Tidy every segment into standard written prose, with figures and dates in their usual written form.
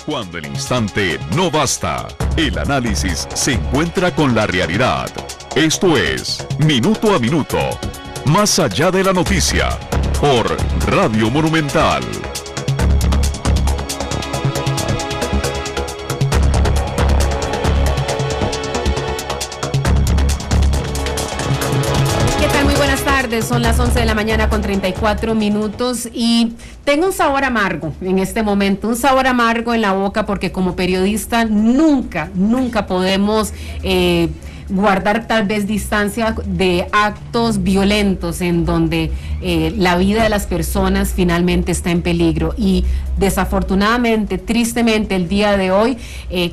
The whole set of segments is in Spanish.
Cuando el instante no basta, el análisis se encuentra con la realidad. Esto es Minuto a Minuto, más allá de la noticia, por Radio Monumental. Son las 11 de la mañana con 34 minutos y tengo un sabor amargo en este momento, un sabor amargo en la boca porque como periodista nunca podemos guardar tal vez distancia de actos violentos en donde la vida de las personas finalmente está en peligro y desafortunadamente, tristemente el día de hoy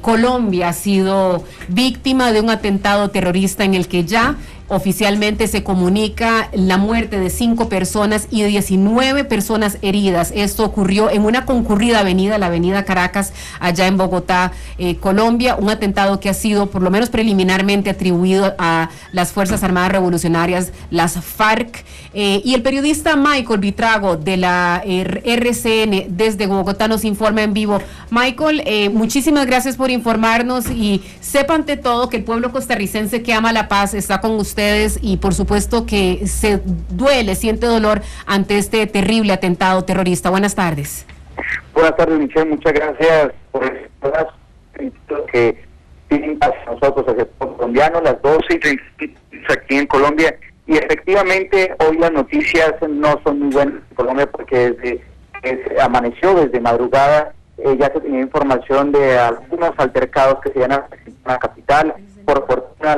Colombia ha sido víctima de un atentado terrorista en el que ya oficialmente se comunica la muerte de 5 personas y 19 personas heridas. Esto ocurrió en una concurrida avenida, la avenida Caracas, allá en Bogotá, Colombia, un atentado que ha sido por lo menos preliminarmente atribuido a las Fuerzas Armadas Revolucionarias, las FARC, y el periodista Michael Buitrago de la RCN desde Bogotá nos informa en vivo. Michael, muchísimas gracias por informarnos y sepa ante todo que el pueblo costarricense que ama la paz está con usted y por supuesto que se duele, siente dolor ante este terrible atentado terrorista. Buenas tardes. Buenas tardes, Michelle, muchas gracias por el que tienen hacia nosotros, hacia los colombianos, las 12:36 aquí en Colombia, y efectivamente hoy las noticias no son muy buenas en Colombia porque amaneció desde madrugada, ya se tenía información de algunos altercados que se iban a presentar en la capital. Por fortuna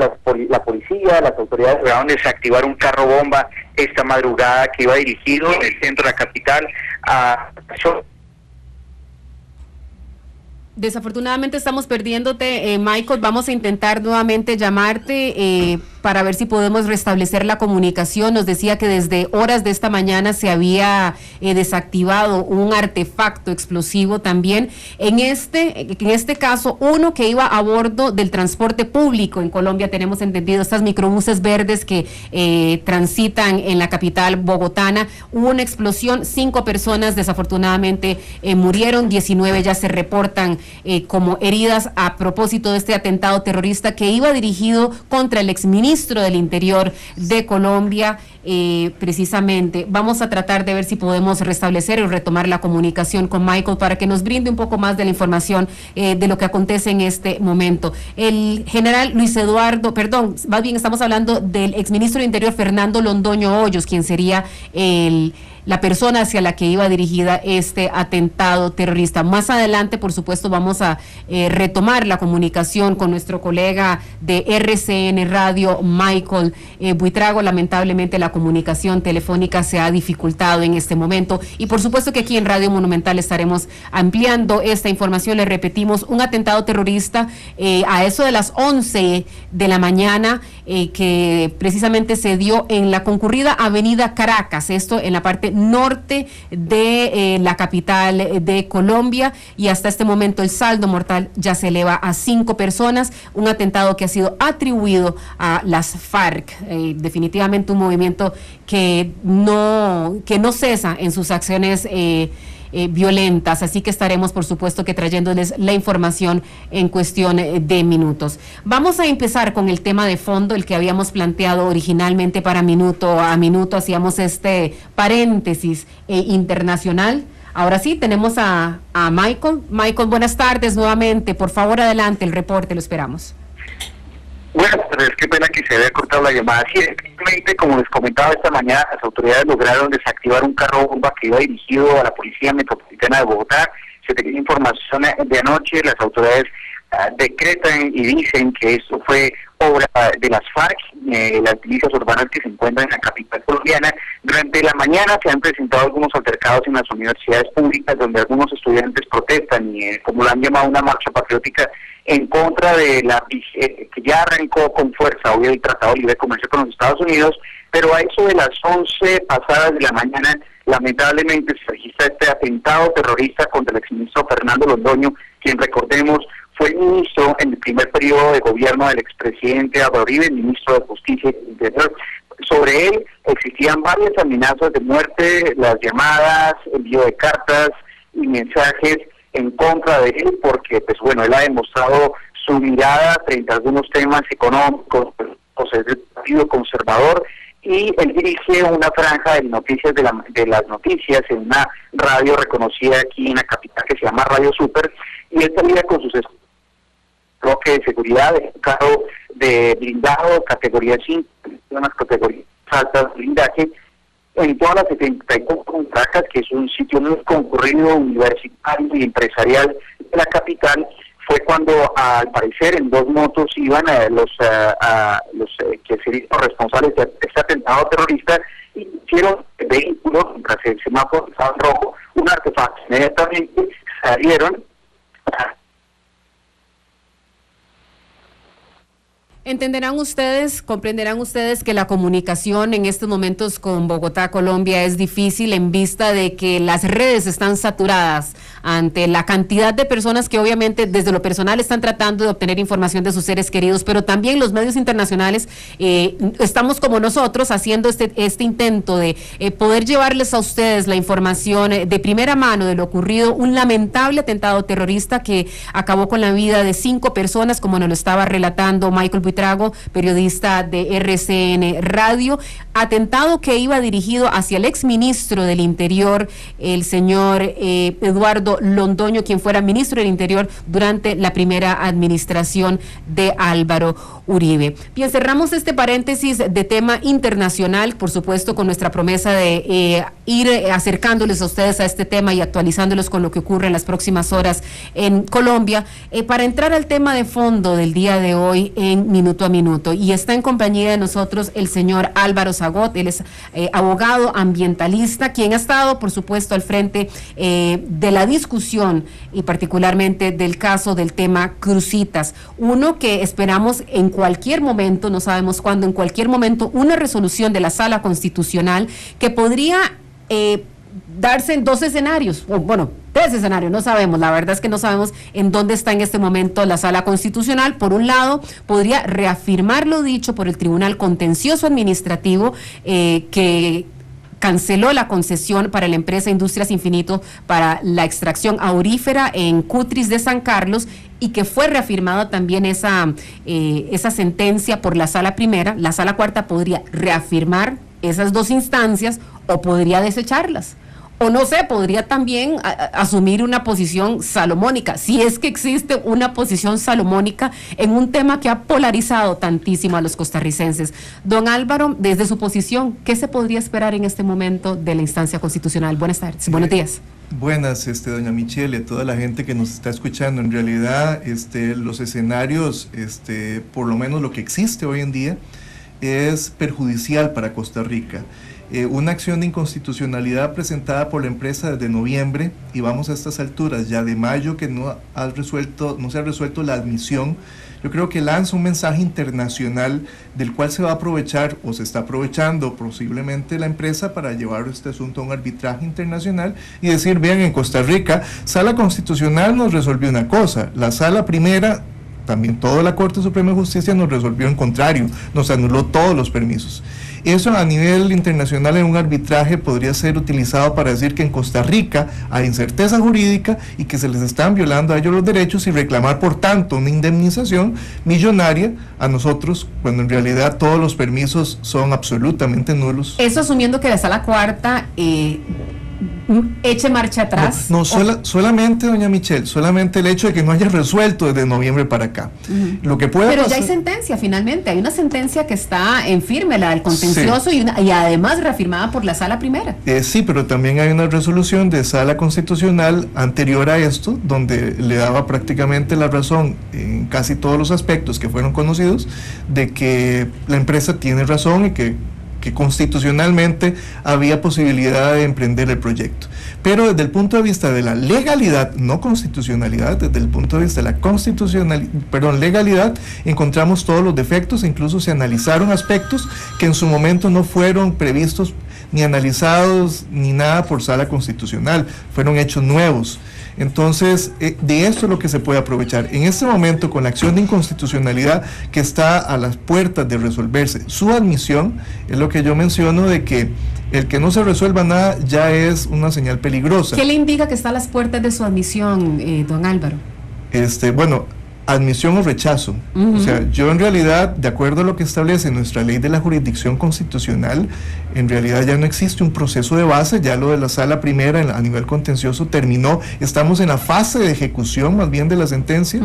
la policía, las autoridades lograron desactivar un carro bomba esta madrugada que iba dirigido en el centro de la capital a... Desafortunadamente estamos perdiéndote, Michael. Vamos a intentar nuevamente llamarte para ver si podemos restablecer la comunicación. Nos decía que desde horas de esta mañana se había desactivado un artefacto explosivo también. En este caso, uno que iba a bordo del transporte público en Colombia, tenemos entendido, estas microbuses verdes que transitan en la capital bogotana. Hubo una explosión, 5 personas desafortunadamente murieron, 19 ya se reportan como heridas a propósito de este atentado terrorista que iba dirigido contra el exministro del Interior de Colombia. Precisamente vamos a tratar de ver si podemos restablecer y retomar la comunicación con Michael para que nos brinde un poco más de la información de lo que acontece en este momento. El general Luis Eduardo, más bien estamos hablando del exministro del Interior Fernando Londoño Hoyos, quien sería la persona hacia la que iba dirigida este atentado terrorista. Más adelante, por supuesto, vamos a retomar la comunicación con nuestro colega de RCN Radio, Michael Buitrago. Lamentablemente la comunicación telefónica se ha dificultado en este momento y por supuesto que aquí en Radio Monumental estaremos ampliando esta información. Le repetimos, un atentado terrorista a eso de las 11 de la mañana que precisamente se dio en la concurrida avenida Caracas, esto en la parte norte de la capital de Colombia, y hasta este momento el saldo mortal ya se eleva a 5 personas, un atentado que ha sido atribuido a las FARC, definitivamente un movimiento que no cesa en sus acciones violentas, así que estaremos por supuesto que trayéndoles la información en cuestión de minutos. Vamos a empezar con el tema de fondo, el que habíamos planteado originalmente para Minuto a Minuto, hacíamos este paréntesis internacional. Ahora sí, tenemos a Michael. Michael, buenas tardes nuevamente, por favor adelante, el reporte, lo esperamos. Buenas tardes, qué pena que se haya cortado la llamada. Sí, efectivamente, como les comentaba esta mañana, las autoridades lograron desactivar un carro bomba que iba dirigido a la Policía Metropolitana de Bogotá. Se tenía información de anoche, las autoridades decretan y dicen que esto fue obra de las FARC, las milicias urbanas que se encuentran en la capital colombiana. Durante la mañana se han presentado algunos altercados en las universidades públicas donde algunos estudiantes protestan y como lo han llamado una marcha patriótica en contra de la que ya arrancó con fuerza hoy el Tratado de Libre Comercio con los Estados Unidos, pero a eso de las 11 pasadas de la mañana lamentablemente se registra este atentado terrorista contra el exministro Fernando Londoño, quien recordemos fue ministro en el primer periodo de gobierno del expresidente Álvaro Uribe, ministro de Justicia y Interior. Sobre él existían varias amenazas de muerte, las llamadas, envío de cartas y mensajes en contra de él, porque pues bueno, él ha demostrado su mirada frente a algunos temas económicos, es del Partido Conservador, y él dirige una franja de noticias de las noticias en una radio reconocida aquí en la capital que se llama Radio Super, y él salía con sus bloques de seguridad, de carro de blindado, categoría 5, unas categorías altas de blindaje, en todas las 74 Caracas, que es un sitio muy concurrido, universitario y empresarial de la capital. Fue cuando, al parecer, en 2 motos iban los que serían los responsables de este atentado terrorista, y hicieron vehículos mientras el semáforo estaba en rojo, un artefacto. Inmediatamente salieron. Comprenderán ustedes que la comunicación en estos momentos con Bogotá, Colombia, es difícil en vista de que las redes están saturadas ante la cantidad de personas que obviamente desde lo personal están tratando de obtener información de sus seres queridos, pero también los medios internacionales estamos como nosotros haciendo este intento de poder llevarles a ustedes la información de primera mano de lo ocurrido, un lamentable atentado terrorista que acabó con la vida de 5 personas, como nos lo estaba relatando Michael Buitrago, periodista de RCN Radio, atentado que iba dirigido hacia el exministro del Interior, el señor Eduardo Londoño, quien fuera ministro del Interior durante la primera administración de Álvaro Uribe. Bien, cerramos este paréntesis de tema internacional, por supuesto con nuestra promesa de ir acercándoles a ustedes a este tema y actualizándolos con lo que ocurre en las próximas horas en Colombia, para entrar al tema de fondo del día de hoy en Minuto a Minuto. Y está en compañía de nosotros el señor Álvaro Zagot. Él es abogado ambientalista, quien ha estado, por supuesto, al frente de la discusión y particularmente del caso del tema Cruzitas. Uno que esperamos en cualquier momento, no sabemos cuándo, en cualquier momento, una resolución de la Sala Constitucional que podría darse en 2 escenarios, o bueno, 3 escenarios, no sabemos, la verdad es que no sabemos en dónde está en este momento la Sala Constitucional. Por un lado, podría reafirmar lo dicho por el Tribunal Contencioso Administrativo, que canceló la concesión para la empresa Industrias Infinito para la extracción aurífera en Cutris de San Carlos, y que fue reafirmada también esa sentencia por la Sala Primera. La Sala Cuarta podría reafirmar esas 2 instancias o podría desecharlas. O no sé, podría también asumir una posición salomónica, si es que existe una posición salomónica en un tema que ha polarizado tantísimo a los costarricenses. Don Álvaro, desde su posición, ¿qué se podría esperar en este momento de la instancia constitucional? Buenas tardes, buenos días. Buenas, doña Michelle, y a toda la gente que nos está escuchando. En realidad, los escenarios, por lo menos lo que existe hoy en día, es perjudicial para Costa Rica. Una acción de inconstitucionalidad presentada por la empresa desde noviembre, y vamos a estas alturas ya de mayo que no se ha resuelto la admisión. Yo creo que lanza un mensaje internacional del cual se va a aprovechar, o se está aprovechando posiblemente la empresa, para llevar este asunto a un arbitraje internacional y decir: vean, en Costa Rica, Sala Constitucional nos resolvió una cosa, la Sala Primera, también toda la Corte Suprema de Justicia, nos resolvió en contrario, nos anuló todos los permisos. Eso a nivel internacional en un arbitraje podría ser utilizado para decir que en Costa Rica hay incerteza jurídica y que se les están violando a ellos los derechos, y reclamar por tanto una indemnización millonaria a nosotros, cuando en realidad todos los permisos son absolutamente nulos. Eso asumiendo que la Sala Cuarta eche marcha atrás. Solamente, doña Michelle, solamente el hecho de que no haya resuelto desde noviembre para acá. Lo que puede Pero pasar, ya hay sentencia, finalmente, hay una sentencia que está en firme, la del contencioso, sí, y además reafirmada por la Sala Primera. Sí, pero también hay una resolución de Sala Constitucional anterior a esto, donde le daba prácticamente la razón en casi todos los aspectos que fueron conocidos, de que la empresa tiene razón y que constitucionalmente había posibilidad de emprender el proyecto. Pero desde el punto de vista de la legalidad, no constitucionalidad, desde el punto de vista de la legalidad, encontramos todos los defectos. Incluso se analizaron aspectos que en su momento no fueron previstos ni analizados ni nada por Sala Constitucional, fueron hechos nuevos. Entonces, de esto es lo que se puede aprovechar. En este momento, con la acción de inconstitucionalidad que está a las puertas de resolverse, su admisión, es lo que yo menciono, de que el que no se resuelva nada ya es una señal peligrosa. ¿Qué le indica que está a las puertas de su admisión, don Álvaro? Bueno, admisión o rechazo. O sea, yo en realidad, de acuerdo a lo que establece nuestra ley de la jurisdicción constitucional, en realidad ya no existe un proceso de base, ya lo de la sala primera a nivel contencioso terminó, estamos en la fase de ejecución más bien de la sentencia,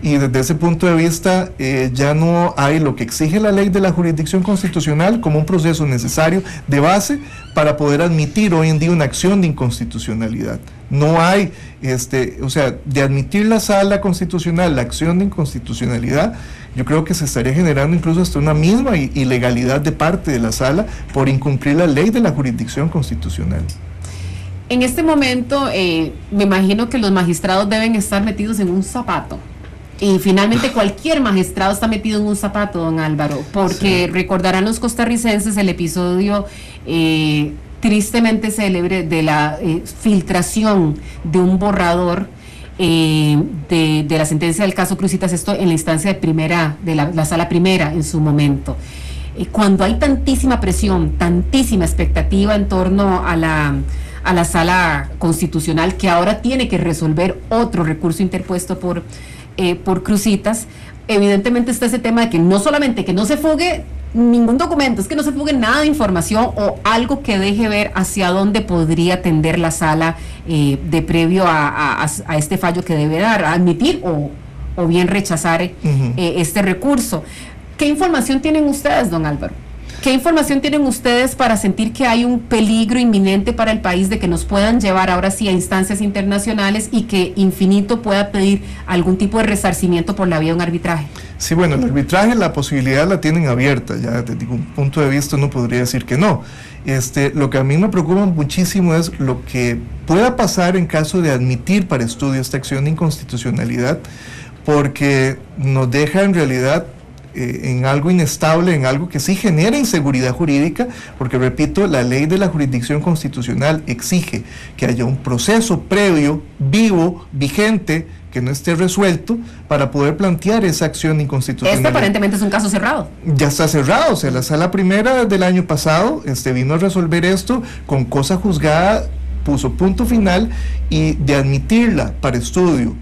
y desde ese punto de vista ya no hay lo que exige la ley de la jurisdicción constitucional como un proceso necesario de base para poder admitir hoy en día una acción de inconstitucionalidad. No hay, o sea, de admitir la sala constitucional, la acción de inconstitucionalidad, yo creo que se estaría generando incluso hasta una misma ilegalidad de parte de la sala por incumplir la ley de la jurisdicción constitucional. En este momento, me imagino que los magistrados deben estar metidos en un zapato. Y finalmente cualquier magistrado está metido en un zapato, don Álvaro, porque recordarán los costarricenses el episodio tristemente célebre de la filtración de un borrador de la sentencia del caso Cruzitas, esto en la instancia de primera, de la sala primera en su momento. Cuando hay tantísima presión, tantísima expectativa en torno a la sala constitucional, que ahora tiene que resolver otro recurso interpuesto por Cruzitas, evidentemente está ese tema de que no solamente que no se fugue ningún documento, es que no se fugue nada de información o algo que deje ver hacia dónde podría tender la sala de previo a este fallo que debe dar, a admitir o bien rechazar este recurso. ¿Qué información tienen ustedes, don Álvaro? ¿Qué información tienen ustedes para sentir que hay un peligro inminente para el país de que nos puedan llevar ahora sí a instancias internacionales y que Infinito pueda pedir algún tipo de resarcimiento por la vía de un arbitraje? Sí, bueno, el arbitraje, la posibilidad la tienen abierta, ya desde un punto de vista no podría decir que no. Lo que a mí me preocupa muchísimo es lo que pueda pasar en caso de admitir para estudio esta acción de inconstitucionalidad, porque nos deja en realidad en algo inestable, en algo que sí genera inseguridad jurídica, porque repito, la ley de la jurisdicción constitucional exige que haya un proceso previo, vivo, vigente, que no esté resuelto, para poder plantear esa acción de inconstitucionalidad. Aparentemente es un caso cerrado. Ya está cerrado, o sea, la sala primera del año pasado vino a resolver esto con cosa juzgada, puso punto final, y de admitirla para estudio,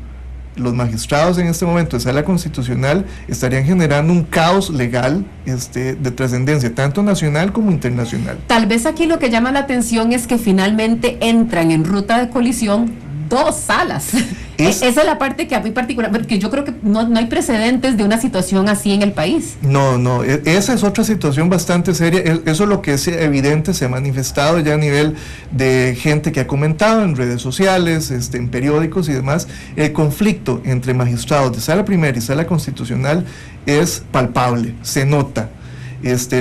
los magistrados en este momento de sala constitucional estarían generando un caos legal de trascendencia, tanto nacional como internacional. Tal vez aquí lo que llama la atención es que finalmente entran en ruta de colisión dos salas. Esa es la parte que a mí particular, porque yo creo que no hay precedentes de una situación así en el país. No, esa es otra situación bastante seria. Eso es lo que es evidente, se ha manifestado ya a nivel de gente que ha comentado en redes sociales, en periódicos y demás. El conflicto entre magistrados de sala primera y sala constitucional es palpable, se nota.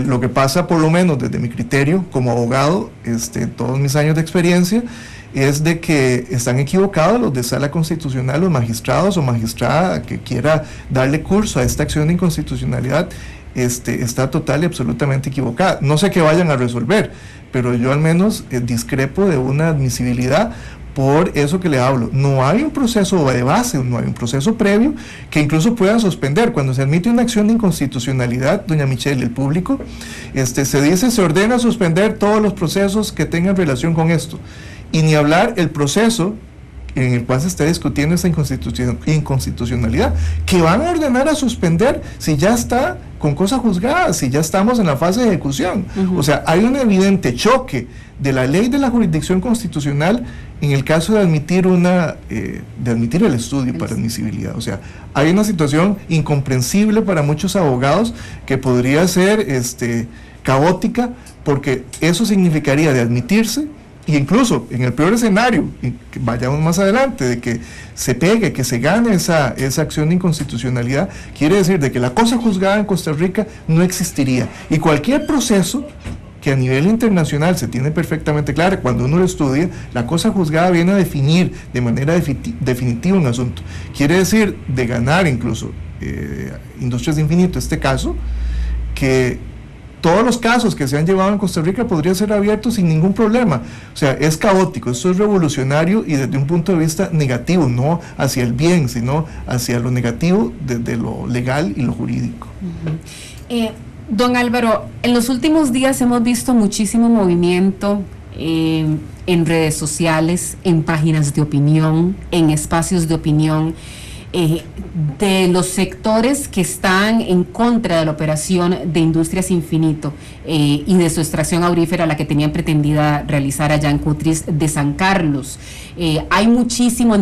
Lo que pasa, por lo menos desde mi criterio como abogado, todos mis años de experiencia, es de que están equivocados los de sala constitucional, los magistrados o magistrada que quiera darle curso a esta acción de inconstitucionalidad, está total y absolutamente equivocada. No sé qué vayan a resolver, pero yo al menos discrepo de una admisibilidad por eso que le hablo. No hay un proceso de base, no hay un proceso previo que incluso puedan suspender. Cuando se admite una acción de inconstitucionalidad, doña Michelle, el público, se dice, se ordena suspender todos los procesos que tengan relación con esto. Y ni hablar el proceso en el cual se está discutiendo esta inconstitucionalidad, que van a ordenar a suspender si ya está con cosa juzgada, si ya estamos en la fase de ejecución. O sea, hay un evidente choque de la ley de la jurisdicción constitucional en el caso de admitir el estudio para admisibilidad. O sea, hay una situación incomprensible para muchos abogados que podría ser caótica, porque eso significaría de admitirse. Y incluso en el peor escenario, y que vayamos más adelante, de que se pegue, que se gane esa acción de inconstitucionalidad, quiere decir de que la cosa juzgada en Costa Rica no existiría. Y cualquier proceso que a nivel internacional se tiene perfectamente claro, cuando uno lo estudia, la cosa juzgada viene a definir de manera definitiva un asunto. Quiere decir, de ganar incluso Industrias de Infinito, este caso, que todos los casos que se han llevado en Costa Rica podrían ser abiertos sin ningún problema. O sea, es caótico, esto es revolucionario y desde un punto de vista negativo, no hacia el bien, sino hacia lo negativo desde lo legal y lo jurídico. Don Álvaro, en los últimos días hemos visto muchísimo movimiento en redes sociales, en páginas de opinión, en espacios de opinión, de los sectores que están en contra de la operación de Industrias Infinito y de su extracción aurífera, la que tenían pretendida realizar allá en Cutris de San Carlos. Hay muchísima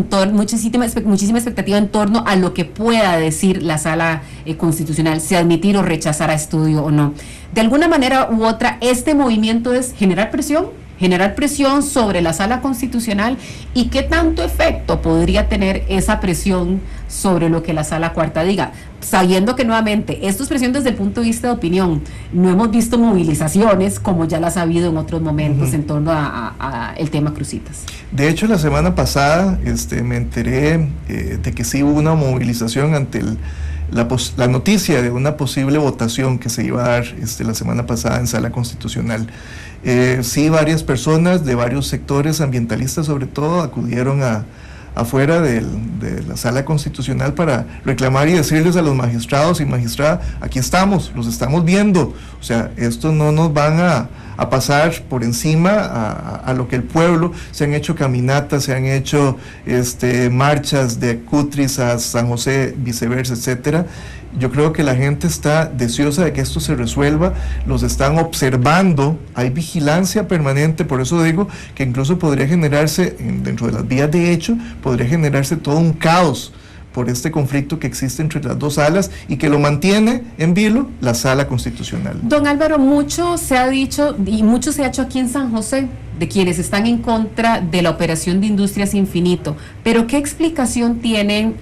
expectativa en torno a lo que pueda decir la Sala Constitucional, si admitir o rechazar a estudio o no. De alguna manera u otra, este movimiento es generar presión sobre la Sala Constitucional, y qué tanto efecto podría tener esa presión sobre lo que la Sala Cuarta diga, sabiendo que nuevamente esto es presión desde el punto de vista de opinión. No hemos visto movilizaciones como ya las ha habido en otros momentos en torno a el tema Cruzitas. De hecho, la semana pasada me enteré de que sí hubo una movilización ante la noticia de una posible votación que se iba a dar la semana pasada en Sala Constitucional. Sí, varias personas de varios sectores ambientalistas sobre todo acudieron afuera de la Sala Constitucional para reclamar y decirles a los magistrados y magistradas: aquí estamos, los estamos viendo, o sea, esto no nos van a pasar por encima a lo que el pueblo. Se han hecho caminatas, se han hecho marchas de Cutris a San José, viceversa, etcétera. Yo creo que la gente está deseosa de que esto se resuelva, los están observando, hay vigilancia permanente. Por eso digo que incluso podría generarse, dentro de las vías de hecho, podría generarse todo un caos por este conflicto que existe entre las dos salas y que lo mantiene en vilo la Sala Constitucional. Don Álvaro, mucho se ha dicho y mucho se ha hecho aquí en San José de quienes están en contra de la operación de Industrias Infinito, pero ¿qué explicación tienen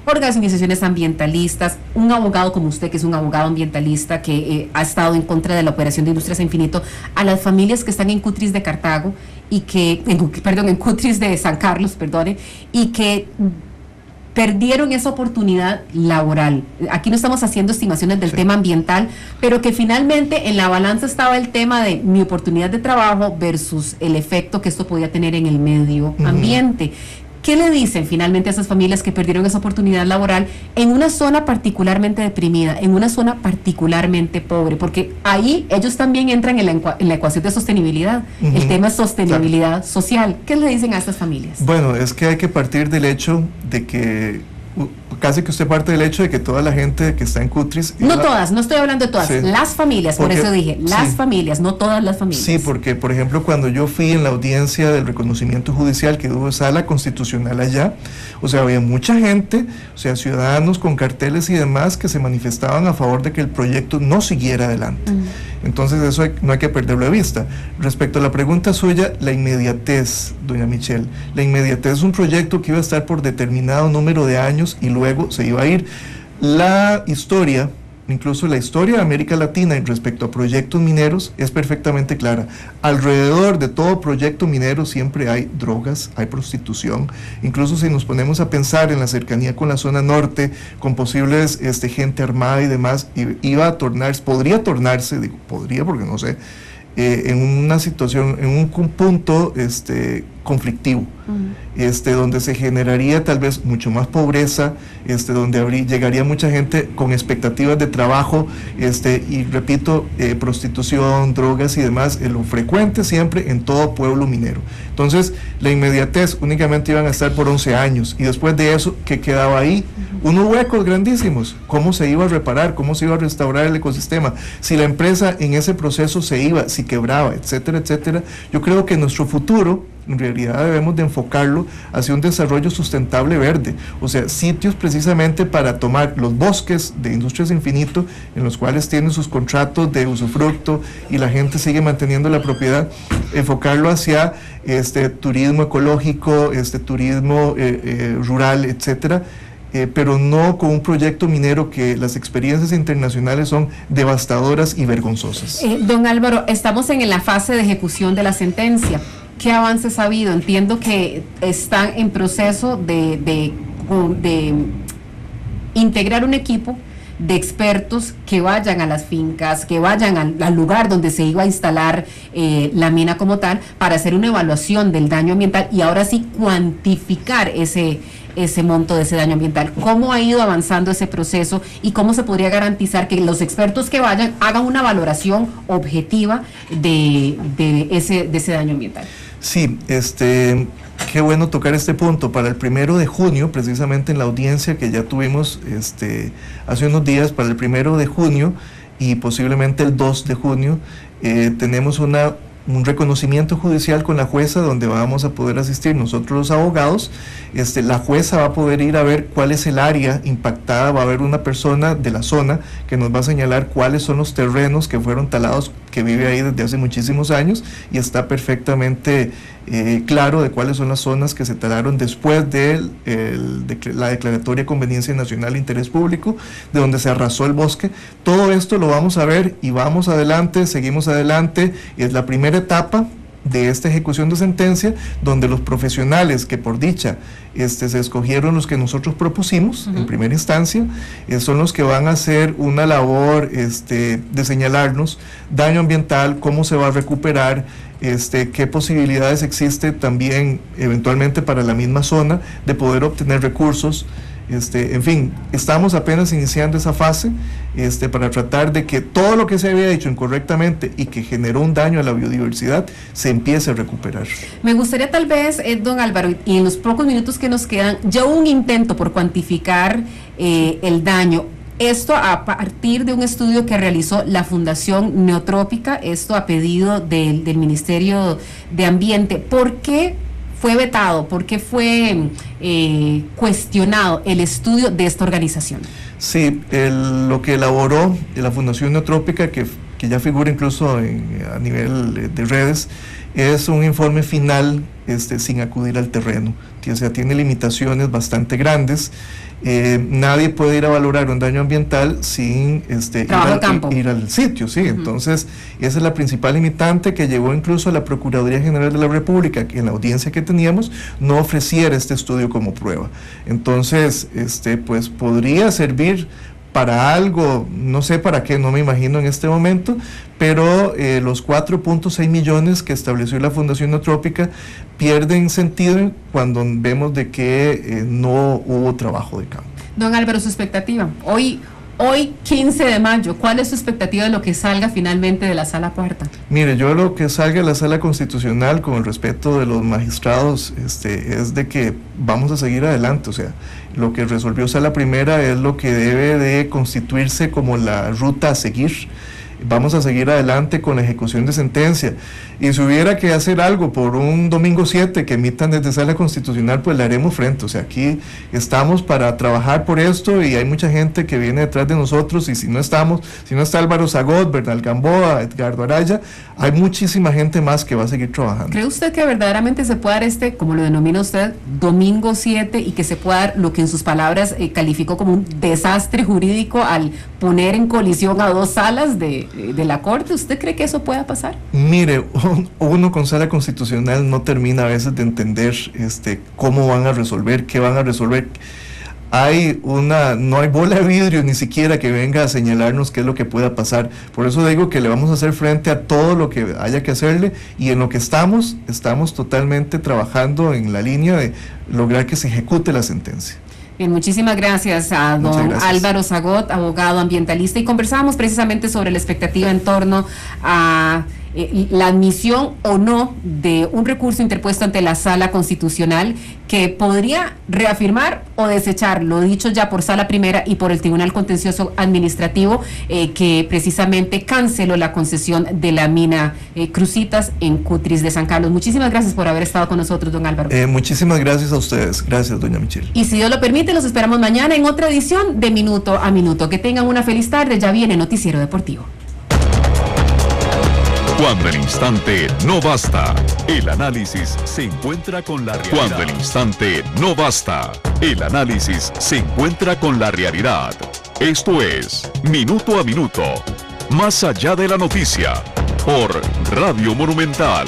organizaciones ambientalistas, un abogado como usted, que es un abogado ambientalista que ha estado en contra de la operación de Industrias Infinito, a las familias que están en Cutris de Cartago y que, en Cutris de San Carlos, perdone, y que perdieron esa oportunidad laboral? Aquí no estamos haciendo estimaciones del tema ambiental, pero que finalmente en la balanza estaba el tema de mi oportunidad de trabajo versus el efecto que esto podía tener en el medio ambiente. ¿Qué le dicen finalmente a esas familias que perdieron esa oportunidad laboral en una zona particularmente deprimida, en una zona particularmente pobre? Porque ahí ellos también entran en la ecuación de sostenibilidad. El tema es sostenibilidad social. ¿Qué le dicen a estas familias? Bueno, es que hay que partir del hecho de que casi que usted parte del hecho de que toda la gente que está en Cutris... No todas, no estoy hablando de todas, sí, las familias, por eso dije, las familias, no todas las familias. Sí, porque, por ejemplo, cuando yo fui en la audiencia del reconocimiento judicial que hubo en Sala Constitucional allá, o sea, había mucha gente, o sea, ciudadanos con carteles y demás que se manifestaban a favor de que el proyecto no siguiera adelante. Entonces eso no hay que perderlo de vista. Respecto a la pregunta suya, la inmediatez, doña Michelle, la inmediatez es un proyecto que iba a estar por determinado número de años y luego se iba a ir. La historia, incluso la historia de América Latina en respecto a proyectos mineros es perfectamente clara. Alrededor de todo proyecto minero siempre hay drogas, hay prostitución. Incluso si nos ponemos a pensar en la cercanía con la zona norte, con posibles gente armada y demás, podría tornarse, digo podría porque no sé, en una situación, en un punto conflictivo, donde se generaría tal vez mucho más pobreza, donde llegaría mucha gente con expectativas de trabajo, y repito, prostitución, drogas y demás, lo frecuente siempre en todo pueblo minero. Entonces, la inmediatez únicamente iban a estar por 11 años, y después de eso, ¿qué quedaba ahí? Unos huecos grandísimos. ¿Cómo se iba a reparar? ¿Cómo se iba a restaurar el ecosistema? Si la empresa en ese proceso se iba, si quebraba, etcétera, etcétera. Yo creo que nuestro futuro, en realidad, debemos de enfocarlo hacia un desarrollo sustentable verde, o sea, sitios precisamente para tomar los bosques de Industrias Infinito, en los cuales tienen sus contratos de usufructo y la gente sigue manteniendo la propiedad, enfocarlo hacia turismo ecológico, turismo rural, etcétera, pero no con un proyecto minero que las experiencias internacionales son devastadoras y vergonzosas. Don Álvaro, estamos en la fase de ejecución de la sentencia. ¿Qué avances ha habido? Entiendo que están en proceso de integrar un equipo de expertos que vayan a las fincas, que vayan al lugar donde se iba a instalar la mina como tal, para hacer una evaluación del daño ambiental y ahora sí cuantificar ese ese monto de ese daño ambiental. ¿Cómo ha ido avanzando ese proceso y cómo se podría garantizar que los expertos que vayan hagan una valoración objetiva de ese daño ambiental? Sí, qué bueno tocar este punto. Para el 1 de junio, precisamente en la audiencia que ya tuvimos hace unos días, para el 1 de junio y posiblemente el 2 de junio, tenemos un reconocimiento judicial con la jueza donde vamos a poder asistir nosotros los abogados. La jueza va a poder ir a ver cuál es el área impactada, va a haber una persona de la zona que nos va a señalar cuáles son los terrenos que fueron talados, que vive ahí desde hace muchísimos años y está perfectamente claro de cuáles son las zonas que se talaron después de la declaratoria de conveniencia nacional de interés público, de donde se arrasó el bosque. Todo esto lo vamos a ver y vamos adelante, seguimos adelante. Es la primera etapa de esta ejecución de sentencia, donde los profesionales que por dicha se escogieron, los que nosotros propusimos en primera instancia, son los que van a hacer una labor de señalarnos daño ambiental, cómo se va a recuperar, qué posibilidades existe también eventualmente para la misma zona de poder obtener recursos. En fin, estamos apenas iniciando esa fase para tratar de que todo lo que se había hecho incorrectamente y que generó un daño a la biodiversidad se empiece a recuperar. Me gustaría tal vez, don Álvaro, y en los pocos minutos que nos quedan, ya un intento por cuantificar el daño. Esto a partir de un estudio que realizó la Fundación Neotrópica, esto a pedido del Ministerio de Ambiente. ¿Por qué fue vetado? ¿Por qué fue cuestionado el estudio de esta organización? Sí, lo que elaboró la Fundación Neotrópica, que ya figura incluso a nivel de redes, es un informe final sin acudir al terreno. O sea, tiene limitaciones bastante grandes. Nadie puede ir a valorar un daño ambiental sin ir al sitio, sí. Entonces, esa es la principal limitante que llevó incluso a la Procuraduría General de la República, que en la audiencia que teníamos no ofreciera este estudio como prueba. Entonces, pues podría servir para algo, no sé para qué, no me imagino en este momento, pero los 4.6 millones que estableció la Fundación Neotrópica pierden sentido cuando vemos de que no hubo trabajo de campo. Don Álvaro, su expectativa, hoy 15 de mayo, ¿cuál es su expectativa de lo que salga finalmente de la Sala Cuarta? Mire, yo lo que salga de la Sala Constitucional, con el respeto de los magistrados, es de que vamos a seguir adelante. O sea, lo que resolvió Sala Primera es lo que debe de constituirse como la ruta a seguir. Vamos a seguir adelante con la ejecución de sentencia, y si hubiera que hacer algo por un domingo 7 que emitan desde Sala Constitucional, pues le haremos frente. O sea, aquí estamos para trabajar por esto y hay mucha gente que viene detrás de nosotros, y si no está Álvaro Zagot, Bernal Gamboa, Edgardo Araya, hay muchísima gente más que va a seguir trabajando. ¿Cree usted que verdaderamente se puede dar como lo denomina usted, domingo 7, y que se pueda dar lo que en sus palabras calificó como un desastre jurídico al poner en colisión a dos salas de la Corte? ¿Usted cree que eso pueda pasar? Mire, uno con Sala Constitucional no termina a veces de entender cómo van a resolver, qué van a resolver. No hay bola de vidrio ni siquiera que venga a señalarnos qué es lo que pueda pasar. Por eso digo que le vamos a hacer frente a todo lo que haya que hacerle, y en lo que estamos totalmente trabajando en la línea de lograr que se ejecute la sentencia. Bien, muchísimas gracias a don Álvaro Zagot, abogado ambientalista, y conversábamos precisamente sobre la expectativa en torno a la admisión o no de un recurso interpuesto ante la Sala Constitucional que podría reafirmar o desechar lo dicho ya por Sala Primera y por el Tribunal Contencioso Administrativo, que precisamente canceló la concesión de la mina Cruzitas en Cutris de San Carlos. Muchísimas gracias por haber estado con nosotros, don Álvaro. Muchísimas gracias a ustedes. Gracias, doña Michelle. Y si Dios lo permite, los esperamos mañana en otra edición de Minuto a Minuto. Que tengan una feliz tarde. Ya viene Noticiero Deportivo. Cuando el instante no basta, el análisis se encuentra con la realidad. Cuando el instante no basta, el análisis se encuentra con la realidad. Esto es Minuto a Minuto, más allá de la noticia, por Radio Monumental.